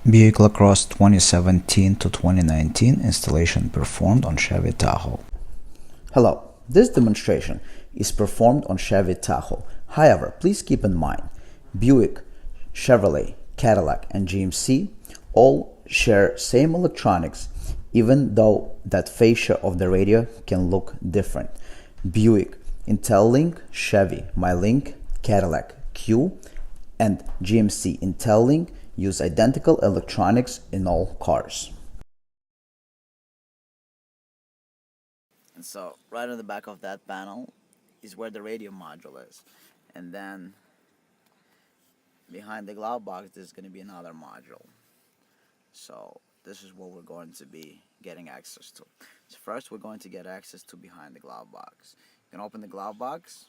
Buick LaCrosse 2017 to 2019 installation performed on Chevy Tahoe. Hello, this demonstration is performed on Chevy Tahoe. However, please keep in mind, Buick, Chevrolet, Cadillac, and GMC all share same electronics, even though that fascia of the radio can look different. Buick, IntelliLink, Chevy, MyLink, Cadillac, Q, and GMC IntelliLink use identical electronics in all cars. And so right on the back of that panel is where the radio module is. And then behind the glove box there's going to be another module. So this is what we're going to be getting access to. So first we're going to get access to behind the glove box. You can open the glove box.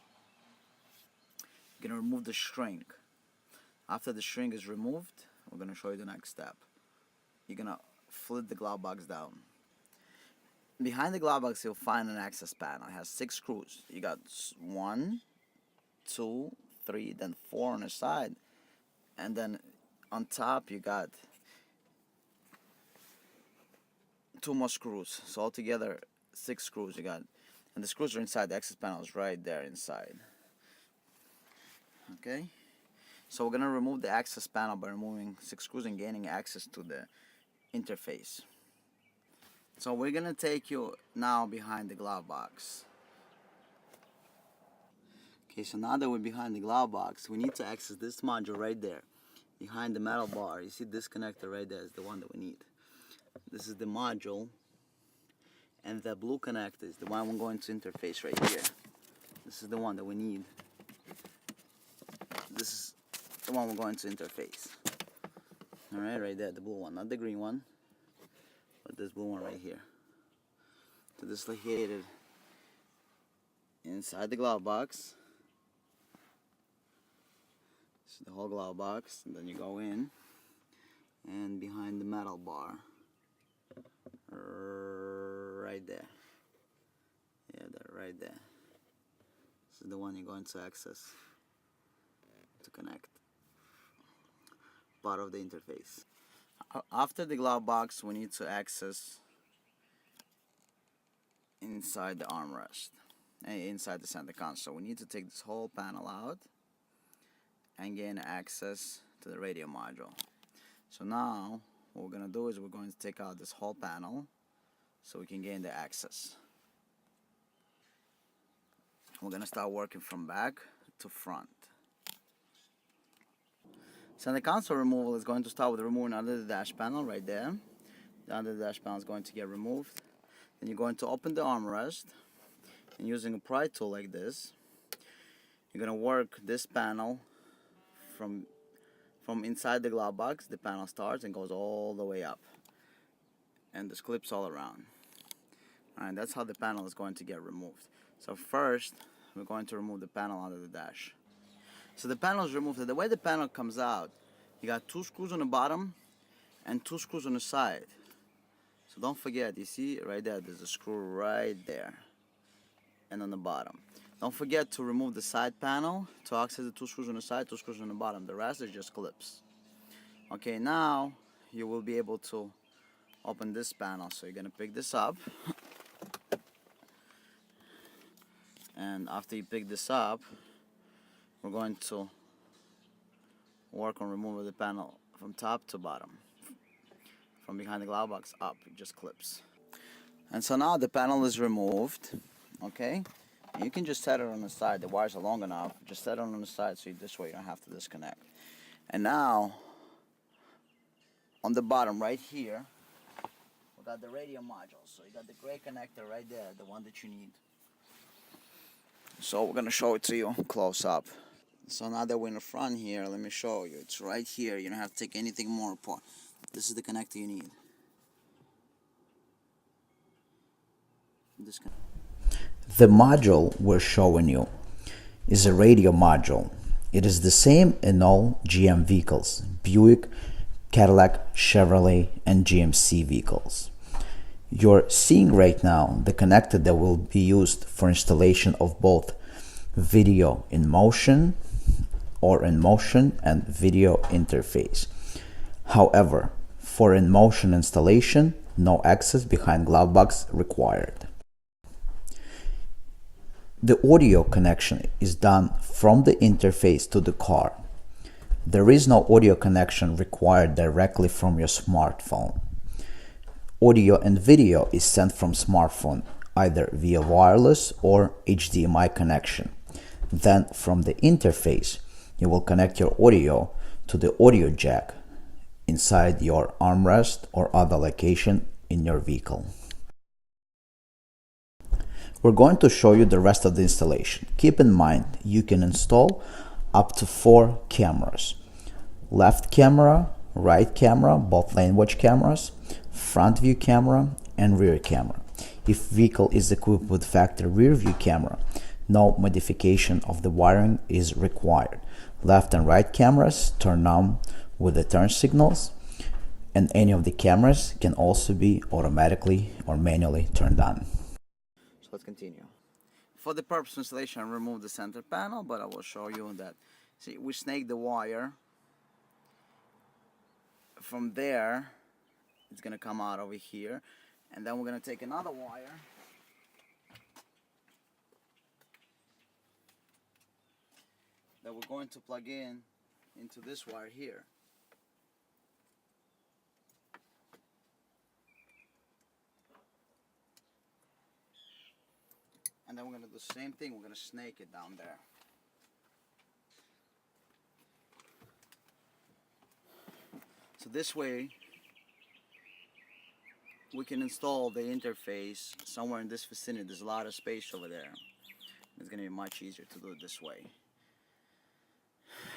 You're going to remove the string. After the string is removed, we're going to show you the next step. You're going to flip the glove box down. Behind the glove box you'll find an access panel. It has 6 screws. You got 1, 2, 3, then 4 on the side. And then on top you got 2 more screws. So altogether 6 screws you got. And the screws are inside. The access panel is right there inside. Okay? So we're going to remove the access panel by removing 6 screws and gaining access to the interface. So we're going to take you now behind the glove box. Okay, so now that we're behind the glove box, we need to access this module right there. Behind the metal bar, you see this connector right there is the one that we need. This is the module, and the blue connector is the one we're going to interface right here. This is the one that we need. This is the one we're going to interface. Alright, right there, the blue one, not the green one, but this blue one right here. So this is located inside the glove box. This is the whole glove box, and then you go in and behind the metal bar. Right there. Yeah, that right there. This is the one you're going to access to connect. Part of the interface. After the glove box, we need to access inside the armrest, inside the center console. We need to take this whole panel out and gain access to the radio module. So now what we're going to do is we're going to take out this whole panel so we can gain the access. We're going to start working from back to front. So the console removal is going to start with removing under the dash panel right there. The under the dash panel is going to get removed. Then you're going to open the armrest, and using a pry tool like this, you're going to work this panel from inside the glove box. The panel starts and goes all the way up, and this clips all around. Alright, that's how the panel is going to get removed. So first we're going to remove the panel under the dash. So the panel is removed. The way the panel comes out, you got 2 screws on the bottom and 2 screws on the side. So don't forget, you see right there, there's a screw right there and on the bottom. Don't forget to remove the side panel to access the 2 screws on the side, 2 screws on the bottom. The rest is just clips. Okay, now you will be able to open this panel. So you're going to pick this up. And after you pick this up, we're going to work on removing the panel from top to bottom. From behind the glove box up, it just clips. And so now the panel is removed. Okay? You can just set it on the side. The wires are long enough. Just set it on the side so this way you don't have to disconnect. And now, on the bottom right here, we got the radio module. So you got the gray connector right there, the one that you need. So we're going to show it to you close up. So now that we're in the front here, let me show you. It's right here. You don't have to take anything more apart. This is the connector you need. The module we're showing you is a radio module. It is the same in all GM vehicles, Buick, Cadillac, Chevrolet, and GMC vehicles. You're seeing right now the connector that will be used for installation of both video in motion or in motion and video interface. However, For in-motion installation, no access behind glovebox required. The audio connection is done from the interface to the car. There is no audio connection required directly from your smartphone. Audio and video is sent from smartphone either via wireless or HDMI connection. Then from the interface, you will connect your audio to the audio jack inside your armrest or other location in your vehicle. We're going to show you the rest of the installation. Keep in mind, you can install up to 4 cameras. Left camera, right camera, both lane watch cameras, front view camera, and rear camera. If vehicle is equipped with factory rear view camera, no modification of the wiring is required. Left and right cameras turn on with the turn signals, and any of the cameras can also be automatically or manually turned on. So let's continue. For the purpose of installation, I removed the center panel, but I will show you that. See, we snake the wire. From there, it's going to come out over here. And then we're going to take another wire. That we're going to plug in into this wire here. And then we're going to do the same thing. We're going to snake it down there. So this way, we can install the interface somewhere in this vicinity. There's a lot of space over there. It's going to be much easier to do it this way.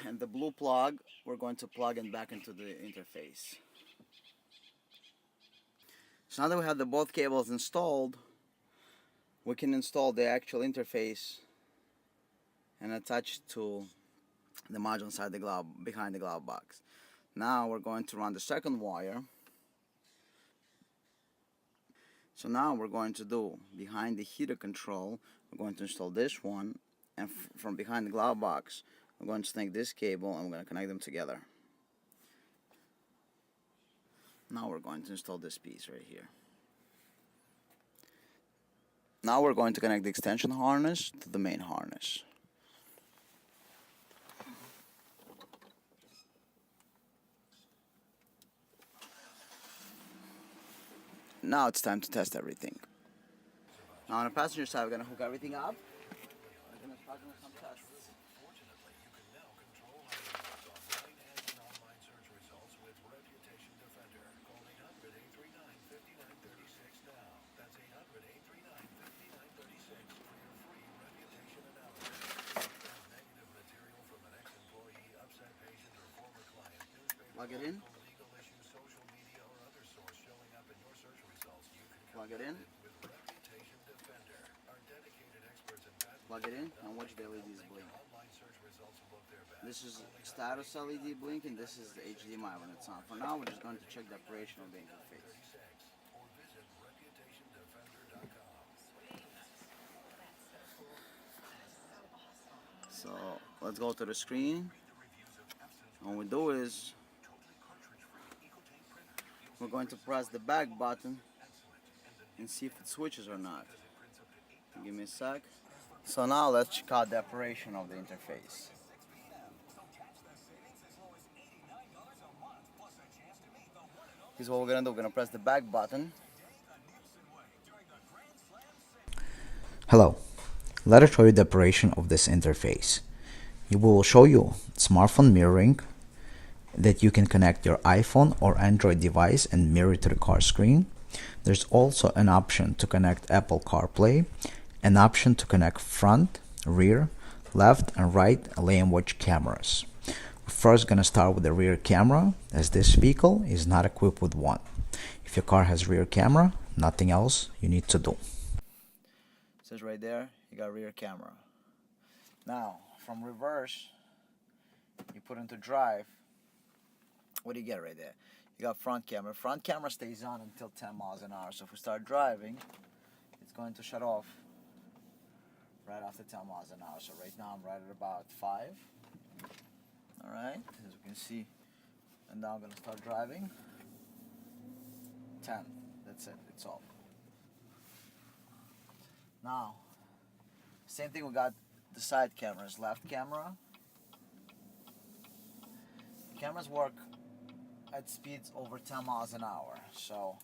And the blue plug, we're going to plug in back into the interface. So now that we have the both cables installed, we can install the actual interface and attach it to the module inside the glove, behind the glove box. Now we're going to run the second wire. So now we're going to do behind the heater control, we're going to install this one, and from behind the glove box, we're going to snake this cable and we're going to connect them together. Now we're going to install this piece right here. Now we're going to connect the extension harness to the main harness. Now it's time to test everything. Now on the passenger side, we're going to hook everything up. We're going to start doing some tests. Fortunately, you can now control how you use offline and online search results with Reputation Defender. Call 800-839-5936 now. That's 800-839-5936 for your free reputation analysis. Have negative material from an ex-employee, upset patient, or former client, newspaper, Plug it in. legal issues, social media, or other source showing up in your search results. You can Plug it in. with Reputation Defender. Our dedicated experts in patent Plug it in and watch the LEDs blink. online search results look their best. This is status LED blinking. This is the HDMI when it's on. For now, we're just going to check the operation of the interface. Or visit reputationdefender.com. So let's go to the screen. What we do is we're going to press the back button and see if it switches or not. Give me a sec. So now let's check out the operation of the interface. Here's what we're gonna do. We're gonna press the back button. Hello, let us show you the operation of this interface. We will show you smartphone mirroring, that you can connect your iPhone or Android device and mirror to the car screen. There's also an option to connect Apple CarPlay, an option to connect front, rear, left and right lane watch cameras. We're first gonna start with the rear camera, as this vehicle is not equipped with one. If your car has rear camera, nothing else you need to do. It says right there, you got rear camera. Now, from reverse, you put into drive. What do you get right there? You got front camera. Front camera stays on until 10 miles an hour. So if we start driving, it's going to shut off right after 10 miles an hour. So right now I'm right at about 5. Alright, as you can see. And now I'm going to start driving. 1/10. That's it. It's all. Now, same thing. We got the side cameras. Left camera. Cameras work at speeds over 10 miles an hour. So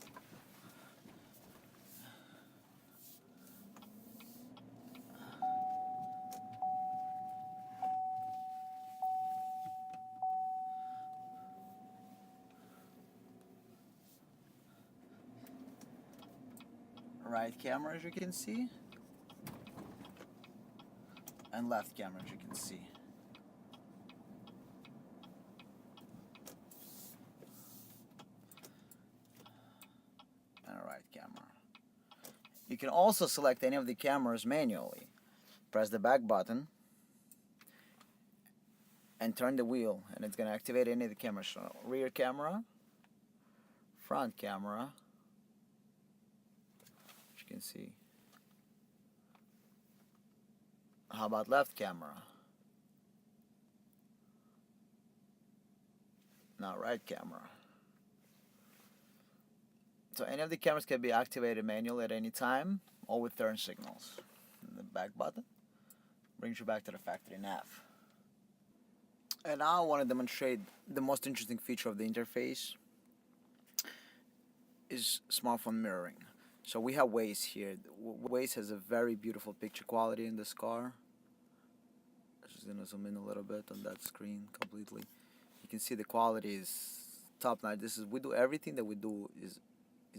right camera, as you can see, and left camera, as you can see. And a right camera. You can also select any of the cameras manually. Press the back button and turn the wheel, and it's going to activate any of the cameras. So rear camera, front camera, as you can see. How about left camera? Now right camera. So any of the cameras can be activated manually at any time, or with turn signals. And the back button brings you back to the factory nav. And now I want to demonstrate the most interesting feature of the interface is smartphone mirroring. So we have Waze here. Waze has a very beautiful picture quality in this car. I'm just gonna zoom in a little bit on that screen completely. You can see the quality is top notch. We do everything that we do is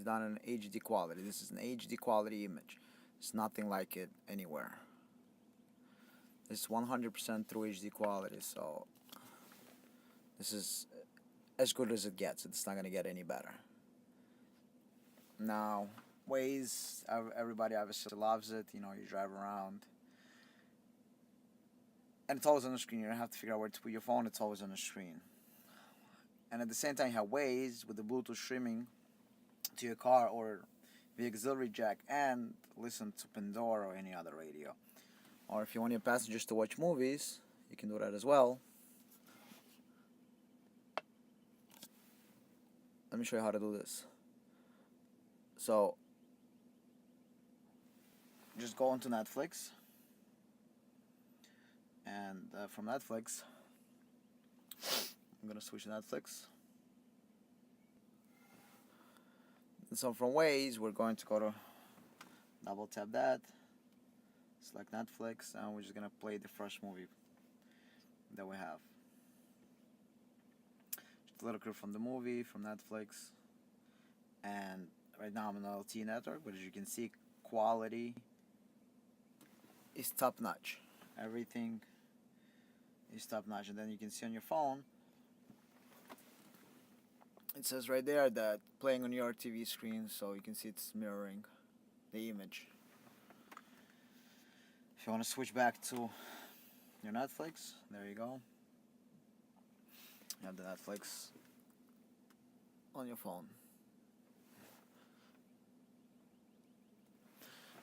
done in HD quality. This is an HD quality image. It's nothing like it anywhere. It's 100% through HD quality, so this is as good as it gets. It's not gonna get any better. Now, Waze, everybody obviously loves it. You know, you drive around, and it's always on the screen. You don't have to figure out where to put your phone. It's always on the screen. And at the same time, you have Waze with the Bluetooth streaming to your car or the auxiliary jack, and listen to Pandora or any other radio. Or if you want your passengers to watch movies, you can do that as well. Let me show you how to do this. So, just go into Netflix, and from Netflix, I'm gonna switch to Netflix. And so from Waze, we're going to go to double tap that, select Netflix, and we're just gonna play the first movie that we have. Just a little clip from the movie from Netflix, and right now I'm on LTE network, but as you can see, quality is top notch. Everything is top notch, and then you can see on your phone, it says right there that playing on your TV screen, so you can see it's mirroring the image. If you want to switch back to your Netflix, there you go. You have the Netflix on your phone.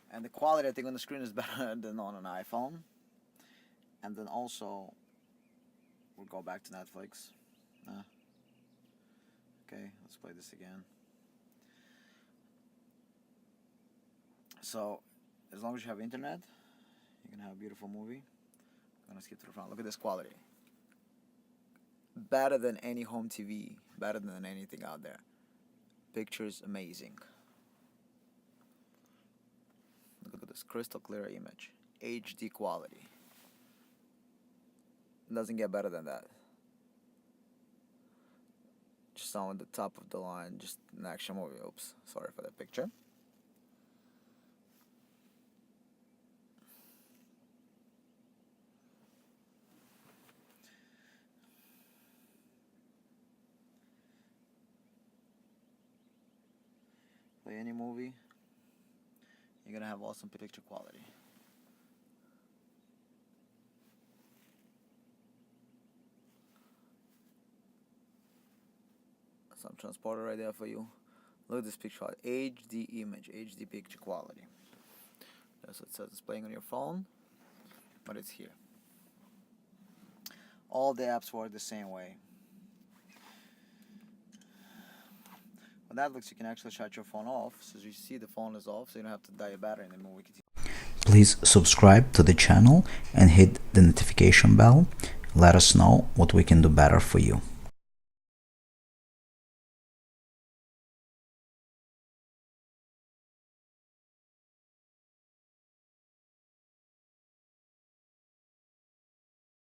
And the quality, I think, on the screen is better than on an iPhone. And then also, we'll go back to Netflix. Okay, let's play this again. So, as long as you have internet, you can have a beautiful movie. I'm gonna skip to the front. Look at this quality. Better than any home TV. Better than anything out there. Pictures amazing. Look at this crystal clear image. HD quality. It doesn't get better than that. Just on the top of the line, just an action movie. Oops, sorry for that picture. Play any movie, you're gonna have awesome picture quality. Some transporter right there for you. Look at this picture, HD image, HD picture quality. That's what it says. It's playing on your phone, but it's here. All the apps work the same way. When that looks, you can actually shut your phone off. So as you see, the phone is off, so you don't have to die your battery anymore. We can Please subscribe to the channel and hit the notification bell. Let us know what we can do better for you.